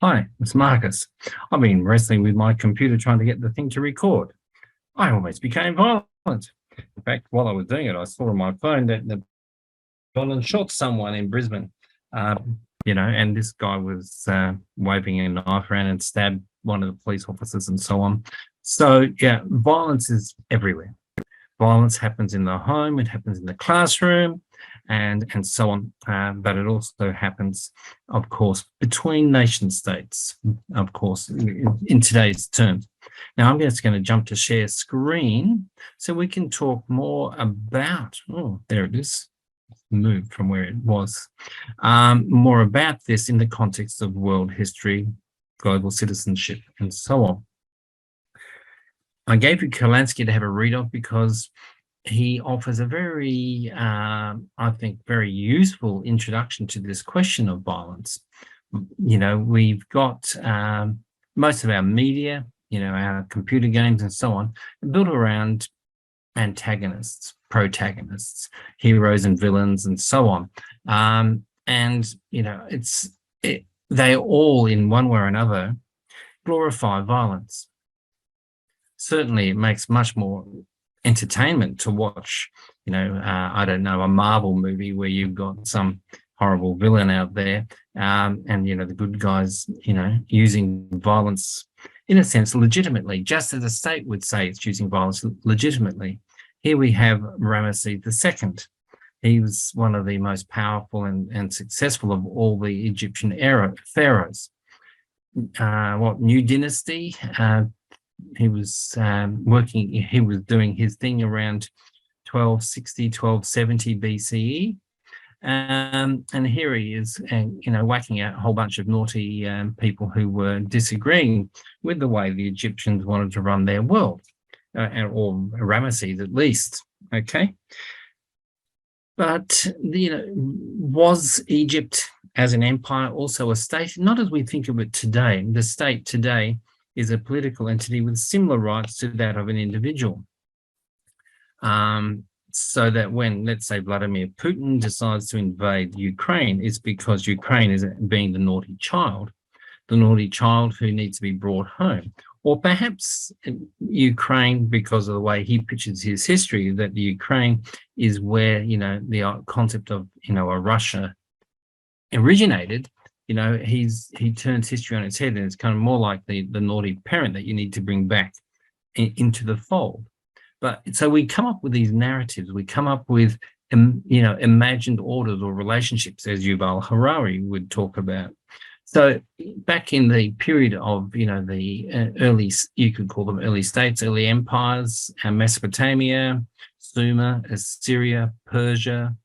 Hi, it's Marcus. I've been wrestling with my computer trying to get the thing to record. I almost became violent. In fact, while I was doing it, I saw on my phone that the gone and shot someone in Brisbane. And this guy was waving a knife around and stabbed one of the police officers and so on. So, yeah, violence is everywhere. Violence happens in the home, it happens in the classroom, and so on. But it also happens, of course, between nation states, of course, in today's terms. Now, I'm just going to jump to share screen so we can talk more about, oh, there it is, moved from where it was, more about this in the context of world history, global citizenship, and so on. I gave you Kurlansky to have a read of because he offers a very, I think, very useful introduction to this question of violence. You know, we've got most of our media, you know, our computer games and so on, built around antagonists, protagonists, heroes and villains and so on. And, you know, they all, in one way or another, glorify violence. Certainly, it makes much more entertainment to watch, you know, I don't know, a Marvel movie where you've got some horrible villain out there, and, you know, the good guys, you know, using violence, in a sense, legitimately, just as the state would say it's using violence legitimately. Here we have Ramesses II. He was one of the most powerful and successful of all the Egyptian pharaohs. New dynasty? He was he was doing his thing around 1260, 1270 BCE. And here he is, you know, whacking out a whole bunch of naughty people who were disagreeing with the way the Egyptians wanted to run their world, or Ramesses at least, okay? But, you know, was Egypt as an empire also a state? Not as we think of it today. The state today is a political entity with similar rights to that of an individual. So that when, let's say, Vladimir Putin decides to invade Ukraine, it's because Ukraine is being the naughty child who needs to be brought home. Or perhaps Ukraine, because of the way he pictures his history, that the Ukraine is where, you know, the concept of, you know, a Russia originated. You know, he turns history on its head, and it's kind of more like the naughty parent that you need to bring back into the fold. But so we come up with these narratives, we come up with, you know, imagined orders or relationships, as Yuval Harari would talk about. So back in the period of, you know, the early, you could call them early states, early empires, Mesopotamia, Sumer, Assyria, Persia,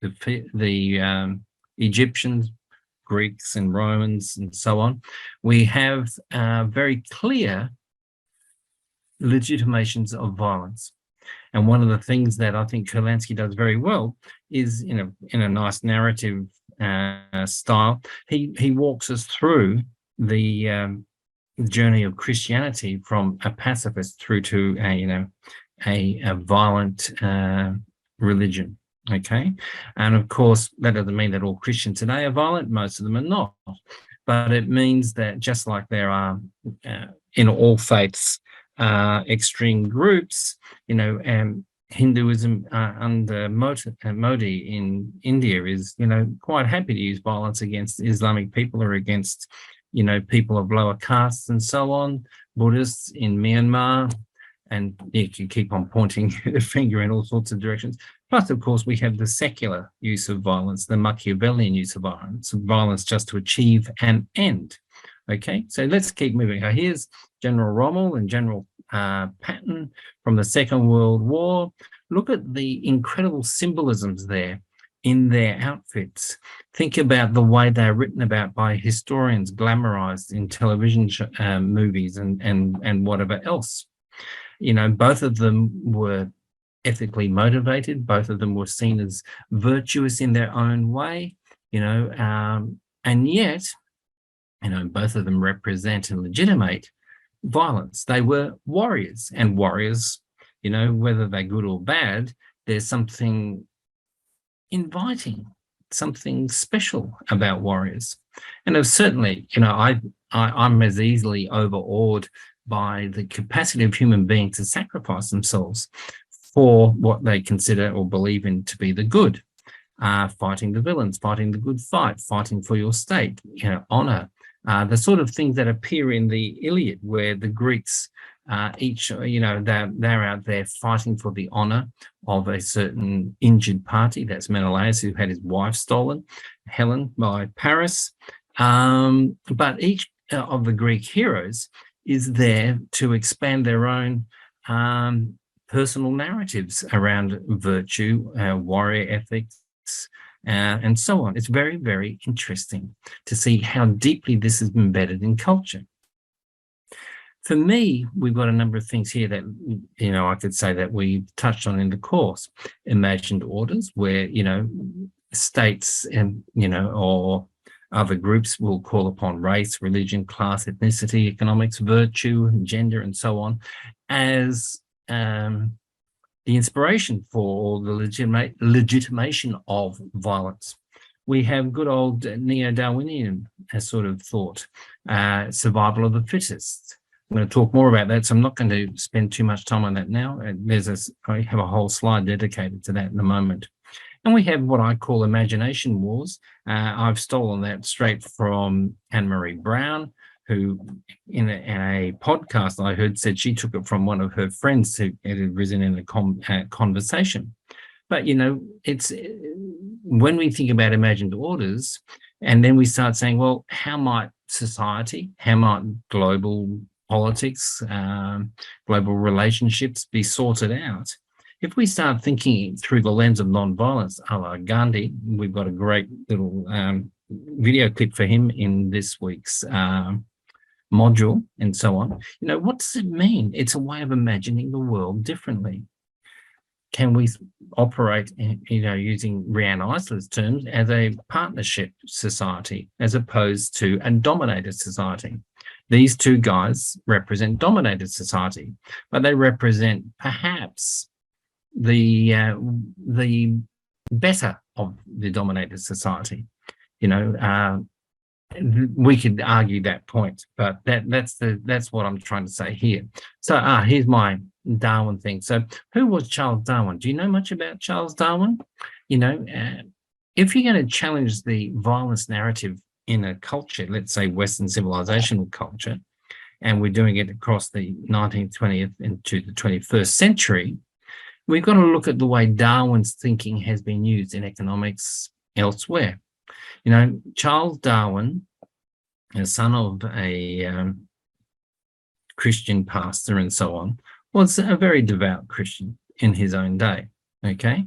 the Egyptians, Greeks and Romans and so on, we have very clear legitimations of violence. And one of the things that I think Kurlansky does very well is, you know, in a nice narrative style, he walks us through the journey of Christianity from a pacifist through to a violent religion. Okay, and of course that doesn't mean that all Christians today are violent. Most of them are not, but it means that just like there are in all faiths extreme groups, you know, Hinduism under Modi in India is, you know, quite happy to use violence against Islamic people or against, you know, people of lower castes and so on. Buddhists in Myanmar, and you can keep on pointing the finger in all sorts of directions. Plus, of course, we have the secular use of violence, the Machiavellian use of violence just to achieve an end. Okay, so let's keep moving. Now, here's General Rommel and General Patton from the Second World War. Look at the incredible symbolisms there in their outfits. Think about the way they're written about by historians, glamorized in television movies and whatever else. You know, both of them were ethically motivated. Both of them were seen as virtuous in their own way, you know, and yet, you know, both of them represent and legitimate violence. They were warriors, and warriors, you know, whether they're good or bad, there's something inviting, something special about warriors. And certainly, I'm as easily overawed by the capacity of human beings to sacrifice themselves for what they consider or believe in to be the good. Fighting the villains, fighting the good fight, fighting for your state, honor, the sort of things that appear in the Iliad, where the Greeks they're out there fighting for the honor of a certain injured party. That's Menelaus, who had his wife stolen, Helen, by Paris. But each of the Greek heroes is there to expand their own personal narratives around virtue, warrior ethics, and so on. It's very, very interesting to see how deeply this is embedded in culture. For me, we've got a number of things here that, I could say that we touched on in the course. Imagined orders, where, states and, or other groups will call upon race, religion, class, ethnicity, economics, virtue, gender, and so on as the inspiration for the legitimation of violence. We have good old neo-Darwinian sort of thought, survival of the fittest. I'm going to talk more about that, so I'm not going to spend too much time on that now. I have a whole slide dedicated to that in a moment. And we have what I call imagination wars. I've stolen that straight from Anne-Marie Brown, who in a podcast I heard said she took it from one of her friends who had risen in a conversation. But, it's when we think about imagined orders, and then we start saying, well, how might society, how might global politics, global relationships be sorted out? If we start thinking through the lens of nonviolence, a la Gandhi, we've got a great little video clip for him in this week's module and so on. What does it mean? It's a way of imagining the world differently. Can we operate, using Rianne Eisler's terms, as a partnership society as opposed to a dominated society? These two guys represent dominated society, but they represent perhaps the better of the dominated society. We could argue that point, but that's what I'm trying to say here. So here's my Darwin thing. So who was Charles Darwin? Do you know much about Charles Darwin? If you're going to challenge the violence narrative in a culture, let's say Western civilizational culture, and we're doing it across the 19th, 20th into the 21st century, we've got to look at the way Darwin's thinking has been used in economics elsewhere. Charles Darwin, a son of a Christian pastor and so on, was a very devout Christian in his own day, okay?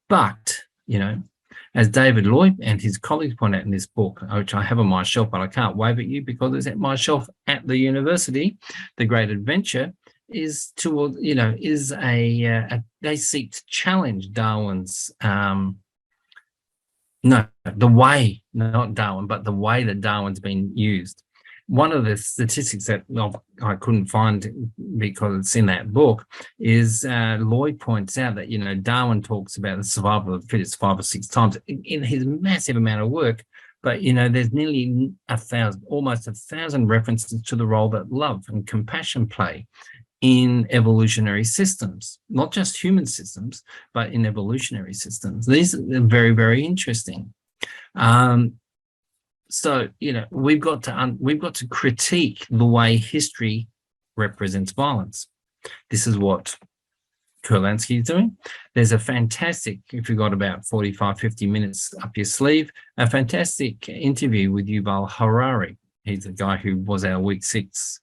But, as David Lloyd and his colleagues point out in this book, which I have on my shelf, but I can't wave at you because it's at my shelf at the university, The Great Adventure, is toward, they seek to challenge Darwin's, the way, not Darwin, but the way that Darwin's been used. One of the statistics that I couldn't find because it's in that book is Lloyd points out that, Darwin talks about the survival of the fittest 5 or 6 times in his massive amount of work. But, there's nearly almost 1,000 references to the role that love and compassion play in evolutionary systems, not just human systems, but in evolutionary systems. These are very, very interesting. So, we've got to critique the way history represents violence. This is what Kurlansky is doing. There's a fantastic, if you've got about 45, 50 minutes up your sleeve, a fantastic interview with Yuval Harari. He's the guy who was our week 6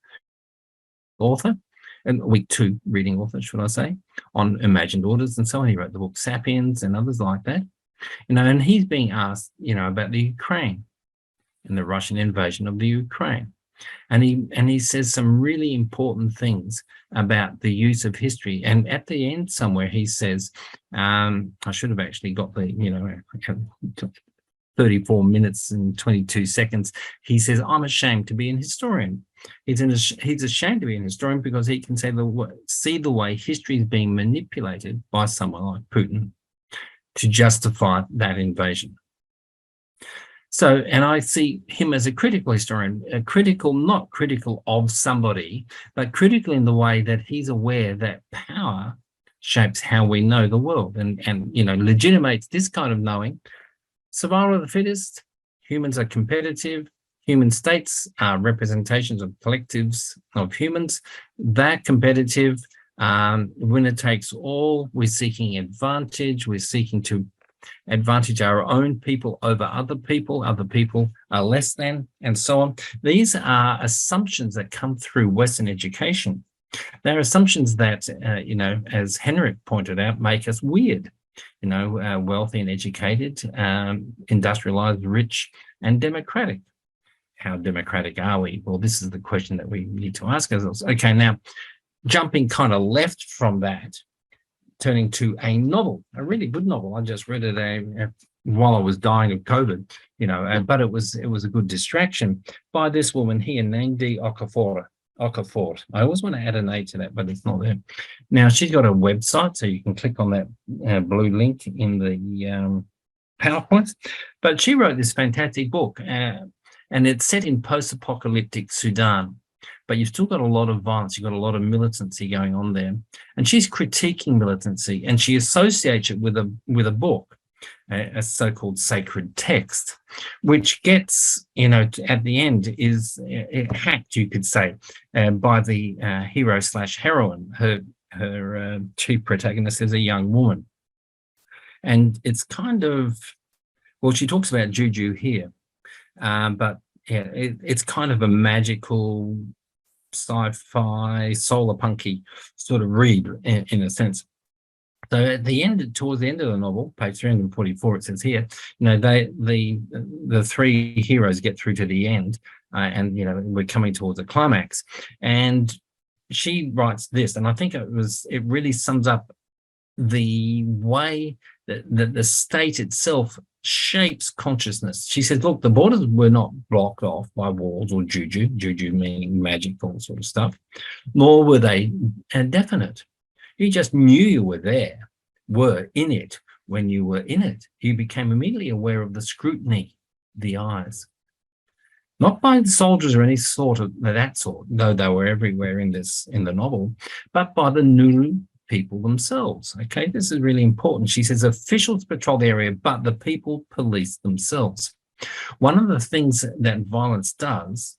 author, and week 2 reading author, should I say, on imagined orders and so on. He wrote the book Sapiens and others like that. And he's being asked, about the Ukraine and the Russian invasion of the Ukraine. And he says some really important things about the use of history. And at the end somewhere, he says, I should have actually got the, 34 minutes and 22 seconds. He says, I'm ashamed to be an historian. He's ashamed to be an historian because he can see the way history is being manipulated by someone like Putin to justify that invasion. So, and I see him as a critical historian, not critical of somebody, but critical in the way that he's aware that power shapes how we know the world and legitimates this kind of knowing. Survival of the fittest, humans are competitive, human states are representations of collectives of humans. They're competitive, winner takes all. We're seeking advantage. We're seeking to advantage our own people over other people are less than, and so on. These are assumptions that come through Western education. They're assumptions that, as Henrik pointed out, make us weird, wealthy and educated, industrialized, rich, and democratic. How democratic are we? Well, this is the question that we need to ask ourselves. Okay, now, jumping kind of left from that, turning to a novel, a really good novel. I just read it while I was dying of COVID, but it was a good distraction by this woman here, Nandi Okafor. I always want to add an A to that, but it's not there. Now, she's got a website, so you can click on that blue link in the PowerPoint. But she wrote this fantastic book, and it's set in post-apocalyptic Sudan. But you've still got a lot of violence. You've got a lot of militancy going on there. And she's critiquing militancy, and she associates it with a book, a so-called sacred text, which gets, at the end is hacked, you could say, by the hero/heroine. Her chief protagonist is a young woman. And it's kind of, well, she talks about juju here, but yeah, it's kind of a magical sci-fi, solar punky sort of read in a sense. So at the end, towards the end of the novel, page 344, it says here, the three heroes get through to the end, and we're coming towards a climax. And she writes this, and I think it really sums up the way that the state itself shapes consciousness. She says, look, the borders were not blocked off by walls or juju meaning magical sort of stuff, nor were they indefinite. You just knew you were in it when you were in it. You became immediately aware of the scrutiny, the eyes. Not by the soldiers or any sort of that sort, though they were everywhere in the novel, but by the Nuru people themselves. Okay, this is really important. She says officials patrol the area, but the people police themselves. One of the things that violence does,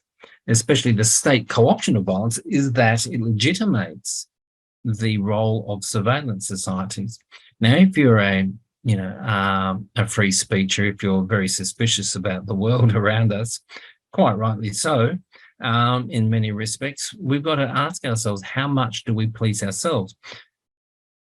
especially the state co-option of violence, is that it legitimates the role of surveillance societies. Now, if you're a free speecher, if you're very suspicious about the world around us, quite rightly so, in many respects, we've got to ask ourselves, how much do we police ourselves?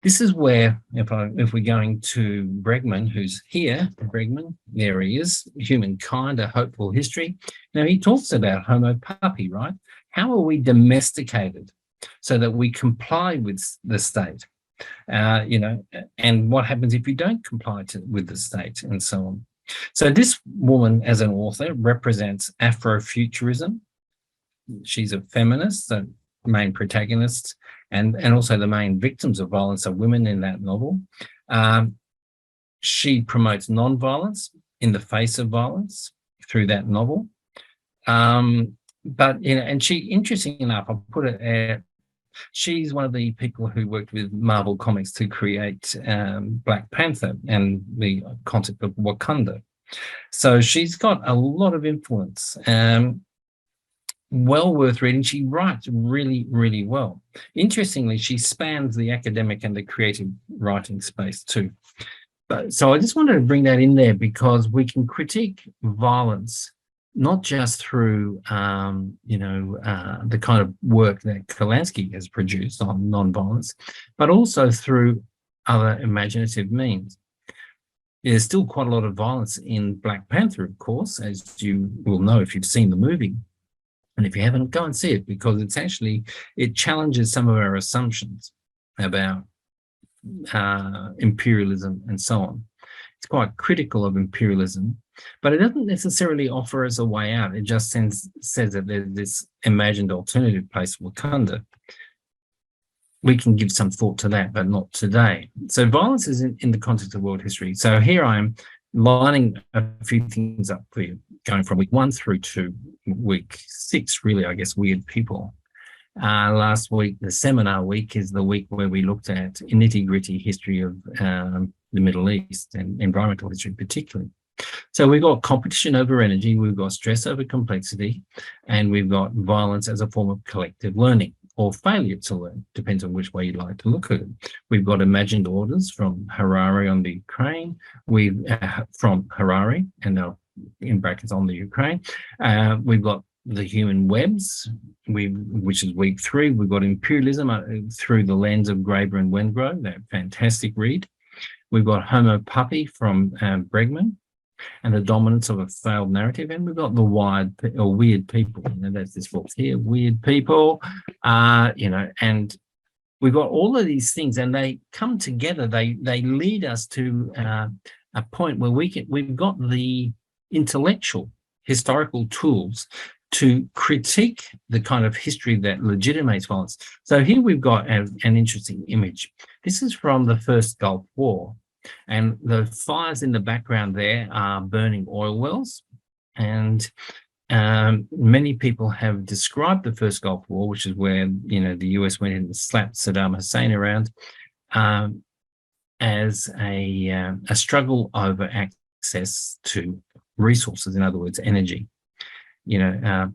This is where, if we're going to Bregman, who's here, Bregman, there he is, Humankind, a Hopeful History. Now, he talks about Homo puppy, right? How are we domesticated so that we comply with the state? And what happens if you don't comply with the state, and so on. So this woman, as an author, represents Afrofuturism. She's a feminist, the main protagonist, and also the main victims of violence are women in that novel. She promotes non-violence in the face of violence through that novel. But and she, interesting enough, I'll put it. She's one of the people who worked with Marvel Comics to create Black Panther and the concept of Wakanda. So she's got a lot of influence. Well worth reading. She writes really, really well. Interestingly, she spans the academic and the creative writing space too. So I just wanted to bring that in there because we can critique violence not just through, the kind of work that Kalansky has produced on non-violence, but also through other imaginative means. There's still quite a lot of violence in Black Panther, of course, as you will know if you've seen the movie. And if you haven't, go and see it, because it challenges some of our assumptions about imperialism and so on. It's quite critical of imperialism, but it doesn't necessarily offer us a way out. It just says that there's this imagined alternative place, Wakanda. We can give some thought to that, but not today. So violence is in the context of world history. So here I am lining a few things up for you, going from week 1 through to week 6, really, I guess, weird people. Last week, the seminar week, is the week where we looked at nitty-gritty history of the Middle East and environmental history particularly. So we've got competition over energy, we've got stress over complexity, and we've got violence as a form of collective learning or failure to learn, depends on which way you'd like to look at it. We've got imagined orders from Harari on the Ukraine, from Harari, and now in brackets on the Ukraine. We've got the human webs, which is week 3. We've got imperialism through the lens of Graeber and Wengrow, that fantastic read. We've got Homo Puppy from Bregman, and the dominance of a failed narrative. And we've got the weird people. That's this book here, Weird People, and we've got all of these things, and they come together. They lead us to a point where we've got the intellectual, historical tools to critique the kind of history that legitimates violence. So here we've got an interesting image. This is from the First Gulf War. And the fires in the background there are burning oil wells. And many people have described the First Gulf War, which is where, the US went in and slapped Saddam Hussein around, as a struggle over access to resources, in other words, energy.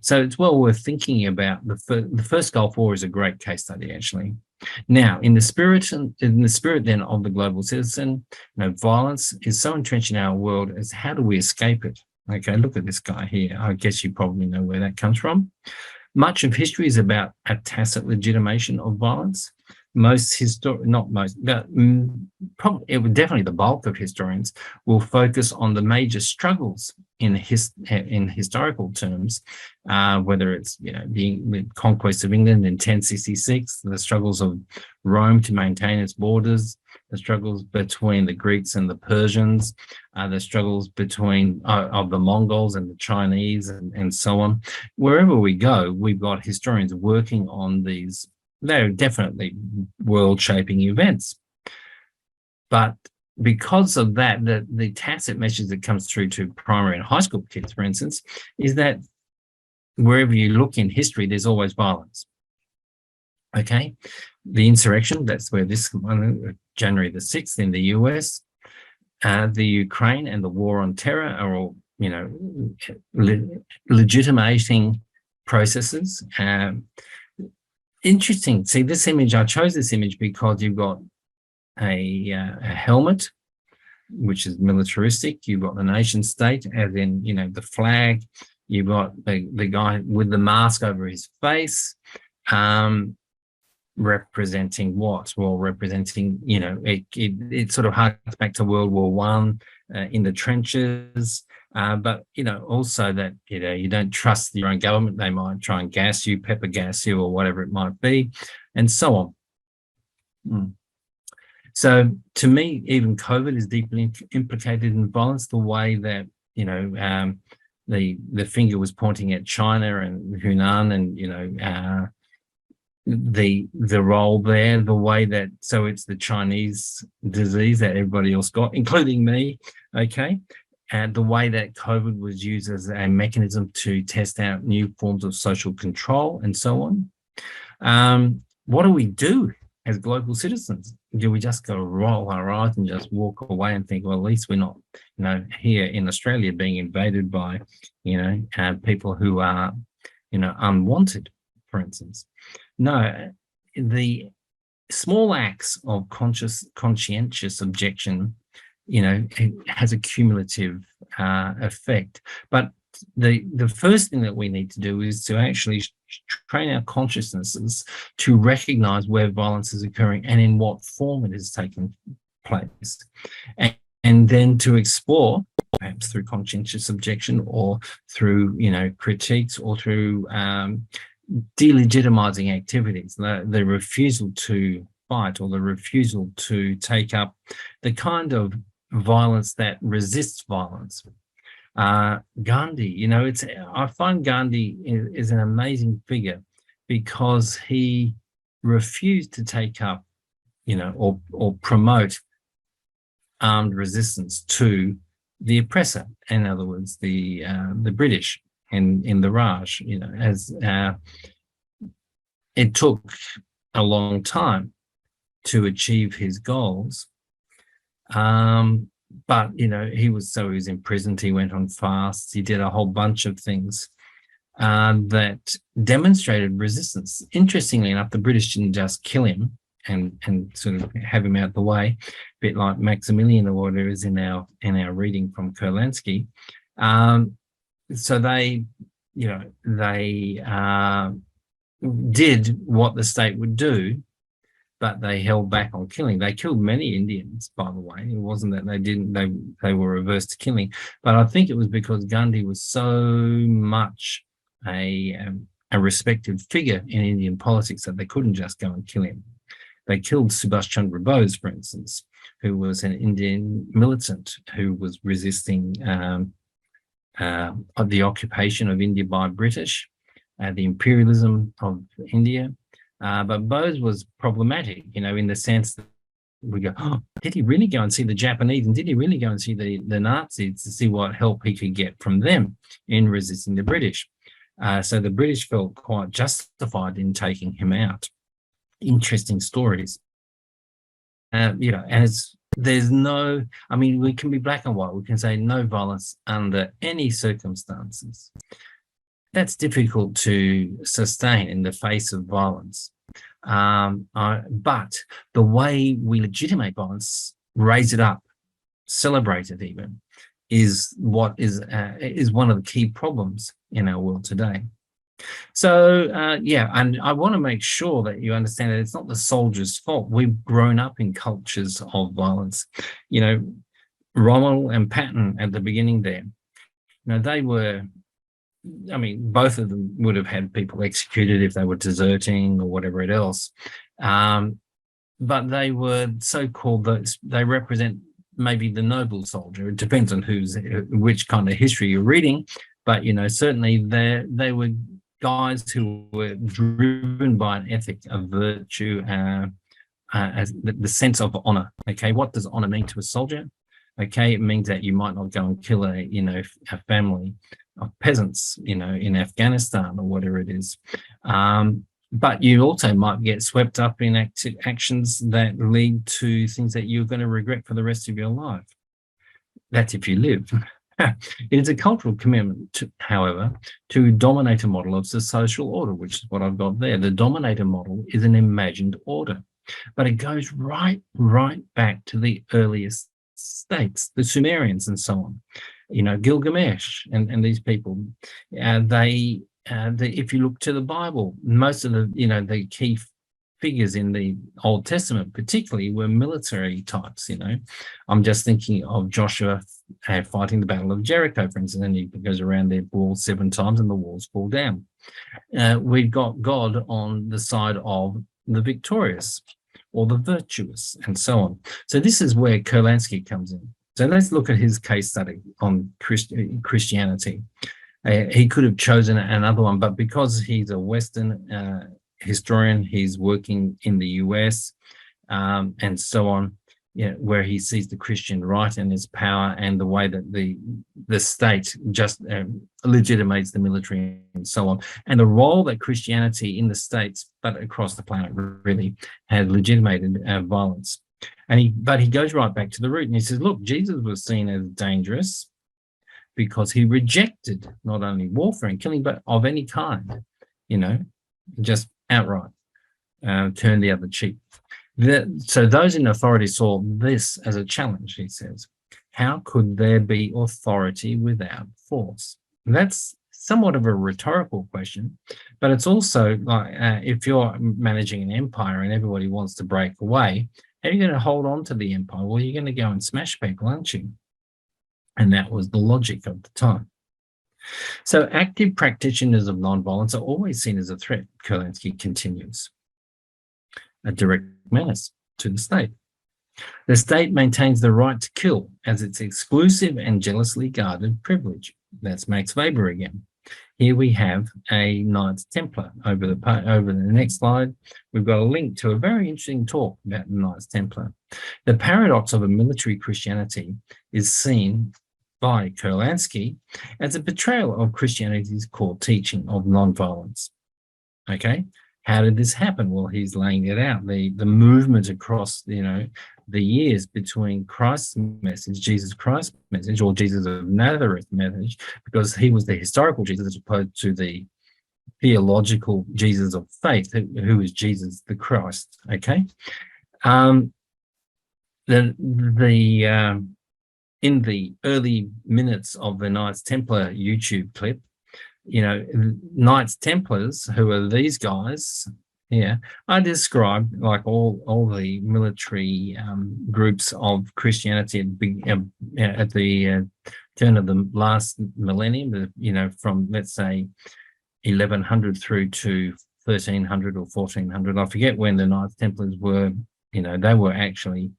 So it's well worth thinking about. The First Gulf War is a great case study, actually. Now, in the spirit then of the global citizen, violence is so entrenched in our world as how do we escape it? Okay, look at this guy here. I guess you probably know where that comes from. Much of history is about a tacit legitimation of violence. Definitely the bulk of historians will focus on the major struggles in historical terms, whether it's the conquest of England in 1066, the struggles of Rome to maintain its borders, the struggles between the Greeks and the Persians, the struggles between of the Mongols and the Chinese, and so on. Wherever we go, we've got historians working on these. They're definitely world-shaping events. But because of that, the tacit message that comes through to primary and high school kids, for instance, is that wherever you look in history, there's always violence. Okay? The insurrection, that's where this one, January the 6th in the US, the Ukraine and the war on terror are all, legitimating processes. Interesting. See, this image, I chose this image because you've got a helmet, which is militaristic. You've got the nation state, as in, the flag. You've got the guy with the mask over his face, representing what? Well, representing, it sort of harks back to World War I in the trenches. But, also that, you don't trust your own government. They might try and gas you, pepper gas you, or whatever it might be, and so on. So to me, even COVID is deeply implicated in violence, the way that, the finger was pointing at China and Hunan and, the role there, the way that, so it's the Chinese disease that everybody else got, including me, okay? And the way that COVID was used as a mechanism to test out new forms of social control and so on. What do we do as global citizens? Do we just go roll our eyes and just walk away and think, well, at least we're not, here in Australia being invaded by, people who are, unwanted, for instance? No, the small acts of conscientious objection, it has a cumulative effect. But the first thing that we need to do is to actually train our consciousnesses to recognize where violence is occurring and in what form it is taking place, and then to explore, perhaps through conscientious objection or through critiques or through delegitimizing activities, the refusal to fight or the refusal to take up the kind of violence that resists violence. Gandhi, I find Gandhi is an amazing figure because he refused to take up, or promote armed resistance to the oppressor. In other words, the British in the Raj. As it took a long time to achieve his goals. But he was imprisoned. He went on fasts. He did a whole bunch of things that demonstrated resistance. Interestingly enough, the British didn't just kill him and sort of have him out the way, a bit like Maximilian or whatever is in our reading from Kurlansky. So they did what the state would do, but they held back on killing. They killed many Indians, by the way. It wasn't that they didn't, they were averse to killing. But I think it was because Gandhi was so much a respected figure in Indian politics that they couldn't just go and kill him. They killed Subhash Chandra Bose, for instance, who was an Indian militant who was resisting the occupation of India by British, the imperialism of India. But Bose was problematic, in the sense that we go, oh, did he really go and see the Japanese, and did he really go and see the Nazis to see what help he could get from them in resisting the British? So the British felt quite justified in taking him out. Interesting stories. As there's no, we can be black and white. We can say no violence under any circumstances. That's difficult to sustain in the face of violence. But the way we legitimate violence, raise it up, celebrate it even, is what is one of the key problems in our world today. So, and I want to make sure that you understand that it's not the soldier's fault. We've grown up in cultures of violence. Rommel and Patton at the beginning there, they were, both of them would have had people executed if they were deserting or whatever else. But they were so-called, they represent maybe the noble soldier. It depends on which kind of history you're reading. But, certainly they were guys who were driven by an ethic of virtue, as the sense of honor. Okay, what does honor mean to a soldier? Okay, it means that you might not go and kill a family of peasants, in Afghanistan or whatever it is. But you also might get swept up in actions that lead to things that you're going to regret for the rest of your life. That's if you live. It is a cultural commitment, however, to dominate a model of the social order, which is what I've got there. The dominator model is an imagined order, but it goes right back to the earliest states, the Sumerians and so on. Gilgamesh and these people, if you look to the Bible, most of the key figures in the Old Testament particularly were military types. I'm just thinking of Joshua fighting the Battle of Jericho, for instance, and he goes around their walls 7 times and the walls fall down. We've got God on the side of the victorious or the virtuous and so on. So this is where Kurlansky comes in. So let's look at his case study on Christianity. He could have chosen another one, but because he's a Western historian, he's working in the US and so on, where he sees the Christian right and its power and the way that the state just legitimates the military and so on, and the role that Christianity in the States, but across the planet really, had legitimated violence. But he goes right back to the root and he says, look, Jesus was seen as dangerous because he rejected not only warfare and killing, but of any kind, just outright turn the other cheek. So those in authority saw this as a challenge, he says. How could there be authority without force? And that's somewhat of a rhetorical question, but it's also like if you're managing an empire and everybody wants to break away, how are you going to hold on to the empire? Well, you're going to go and smash people, aren't you? And that was the logic of the time. So active practitioners of nonviolence are always seen as a threat, Kurlansky continues, a direct menace to the state. The state maintains the right to kill as its exclusive and jealously guarded privilege. That's Max Weber again. Here we have a Knights Templar. Over the next slide, we've got a link to a very interesting talk about the Knights Templar. The paradox of a military Christianity is seen by Kurlansky as a betrayal of Christianity's core teaching of nonviolence. Okay, how did this happen? Well, he's laying it out. The movement across, the years between Christ's message, Jesus Christ's message, or Jesus of Nazareth message, because he was the historical Jesus as opposed to the theological Jesus of faith, who is Jesus the Christ. Okay, in the early minutes of the Knights Templar YouTube clip, Knights Templars, who are these guys here, are described like all the military groups of Christianity at the turn of the last millennium, from, let's say, 1100 through to 1300 or 1400. I forget when the Knights Templars were, they were actually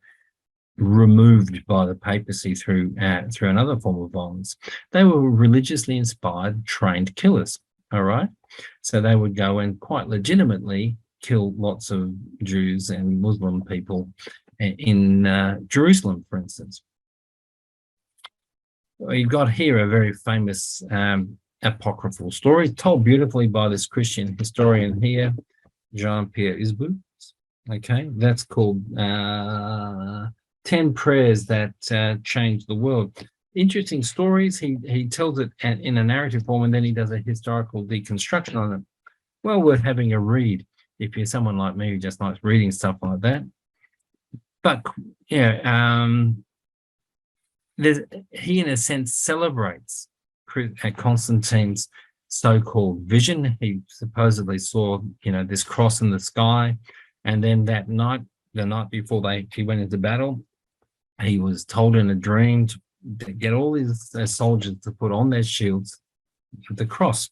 removed by the papacy through another form of violence. They were religiously inspired, trained killers. All right, so they would go and quite legitimately kill lots of Jews and Muslim people in Jerusalem, for instance. You've got here a very famous apocryphal story told beautifully by this Christian historian here, Jean-Pierre Isbou. Okay, that's called 10 Prayers That Changed the World. Interesting stories. He tells it in a narrative form, and then he does a historical deconstruction on it. Well worth having a read if you're someone like me who just likes reading stuff like that. But yeah, he in a sense celebrates Constantine's so-called vision. He supposedly saw, this cross in the sky, and then that night, the night before he went into battle, he was told in a dream to get all his soldiers to put on their shields the cross.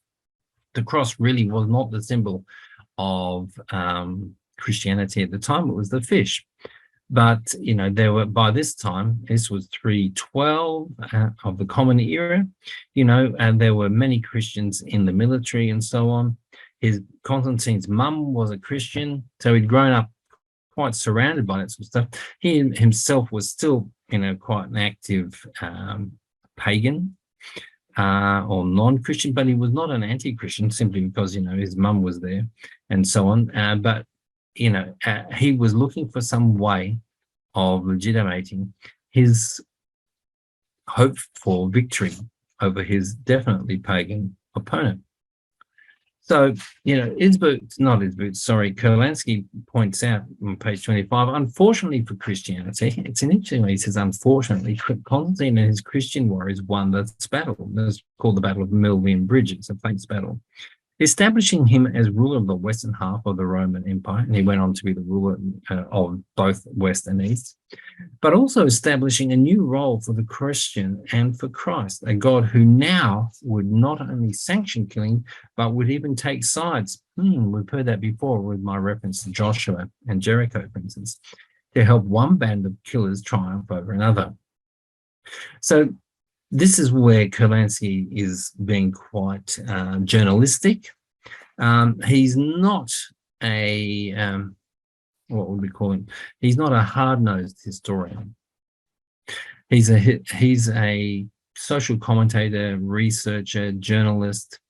The cross really was not the symbol of Christianity at the time. It was the fish. But, there were, by this time, this was 312 of the Common Era, and there were many Christians in the military and so on. Constantine's mum was a Christian, so he'd grown up quite surrounded by that sort of stuff. He himself was still, quite an active pagan or non-Christian, but he was not an anti-Christian simply because, his mum was there and so on. But he was looking for some way of legitimating his hope for victory over his definitely pagan opponent. So, Kurlansky points out on page 25, unfortunately for Christianity, it's an interesting way. He says, unfortunately, Constantine and his Christian warriors won this battle. It's called the Battle of Milvian Bridge. It's a famous battle, establishing him as ruler of the western half of the Roman Empire, and he went on to be the ruler of both West and East, but also establishing a new role for the Christian and for Christ, a God who now would not only sanction killing, but would even take sides. We've heard that before with my reference to Joshua and Jericho, for instance, to help one band of killers triumph over another. So this is where Kurlansky is being quite journalistic. He's not a, what would we call him? He's not a hard-nosed historian. He's a social commentator, researcher, journalist.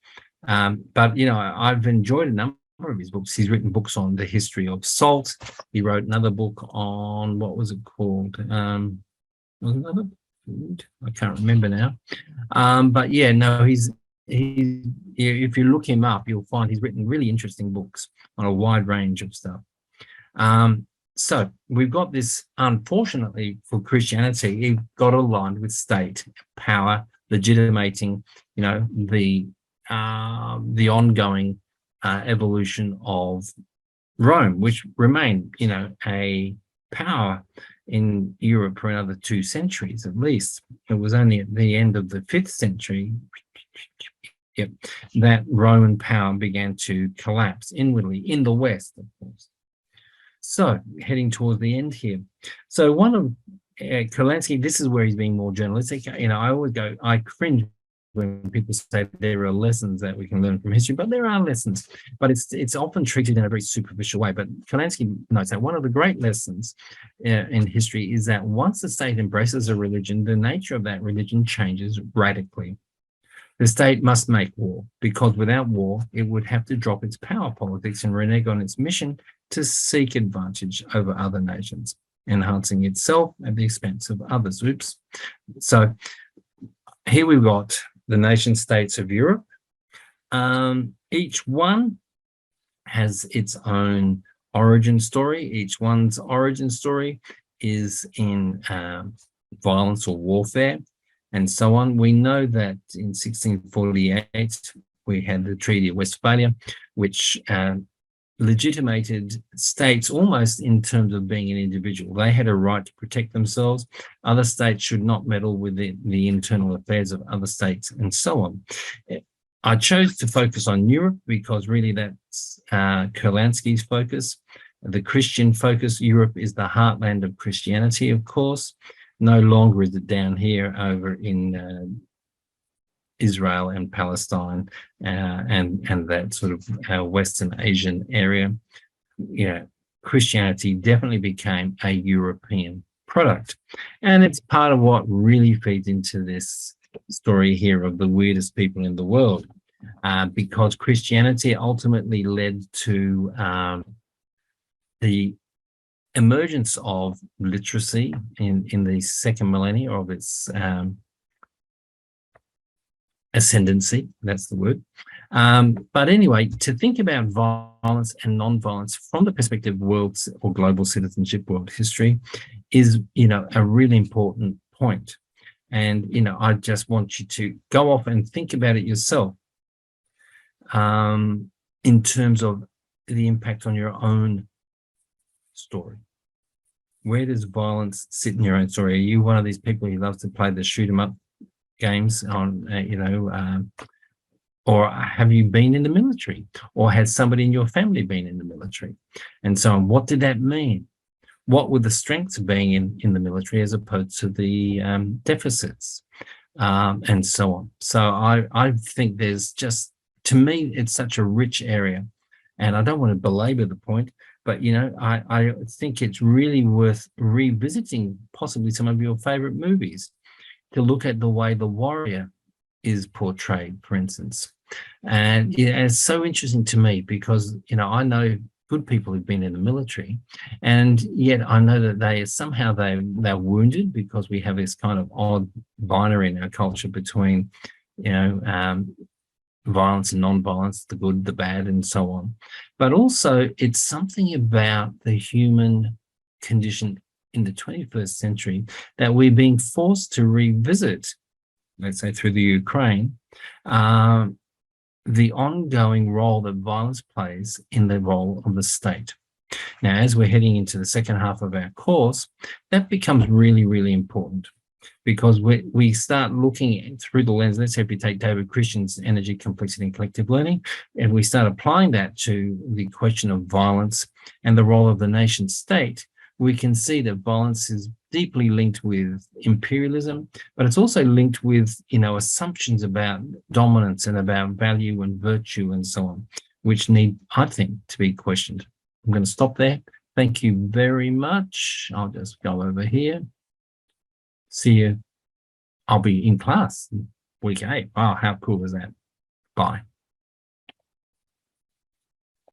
But, I've enjoyed a number of his books. He's written books on the history of salt. He wrote another book on, what was it called? Was another food? I can't remember now. But yeah, no, if you look him up, you'll find he's written really interesting books on a wide range of stuff. So we've got this, unfortunately for Christianity, it got aligned with state power, legitimating, the ongoing evolution of Rome, which remained, a power in Europe for another 2 centuries at least. It was only at the end of the 5th century that Roman power began to collapse inwardly in the West, of course. So heading towards the end here. So one of Kurlansky, this is where he's being more journalistic. I always go, I cringe when people say there are lessons that we can learn from history, but there are lessons, but it's often treated in a very superficial way. But Kurlansky notes that one of the great lessons in history is that once the state embraces a religion, the nature of that religion changes radically. The state must make war, because without war, it would have to drop its power politics and renege on its mission to seek advantage over other nations, enhancing itself at the expense of others. Oops. So here we've got the nation states of Europe. Each one has its own origin story. Each one's origin story is in violence or warfare and so on. We know that in 1648, we had the Treaty of Westphalia, which legitimated states almost in terms of being an individual. They had a right to protect themselves. Other states should not meddle with the internal affairs of other states and so on. I chose to focus on Europe because really that's Kurlansky's focus. The Christian focus. Europe is the heartland of Christianity, of course. No longer is it down here over in Israel and Palestine and that sort of Western Asian area. Christianity definitely became a European product. And it's part of what really feeds into this story here of the weirdest people in the world, because Christianity ultimately led to the emergence of literacy in the second millennia of its ascendancy, that's the word. But anyway, to think about violence and non-violence from the perspective of world or global citizenship, world history is, a really important point. And, I just want you to go off and think about it yourself in terms of the impact on your own story. Where does violence sit in your own story? Are you one of these people who loves to play the shoot 'em up games on, or have you been in the military, or has somebody in your family been in the military, and so on? What did that mean? What were the strengths of being in the military as opposed to the deficits, and so on? So I think there's just, to me, it's such a rich area, and I don't want to belabor the point, but I think it's really worth revisiting possibly some of your favorite movies to look at the way the warrior is portrayed, for instance. And it's so interesting to me because, I know good people who've been in the military, and yet I know that they're wounded because we have this kind of odd binary in our culture between, violence and non-violence, the good, the bad, and so on. But also it's something about the human condition in the 21st century that we're being forced to revisit, let's say through the Ukraine, the ongoing role that violence plays in the role of the state. Now, as we're heading into the second half of our course, that becomes really, really important because we start looking through the lens. Let's say if you take David Christian's Energy, Complexity and Collective Learning, and we start applying that to the question of violence and the role of the nation state, we can see that violence is deeply linked with imperialism, but it's also linked with, assumptions about dominance and about value and virtue and so on, which need, I think, to be questioned. I'm going to stop there. Thank you very much. I'll just go over here. See you. I'll be in class week 8. Wow, how cool is that? Bye.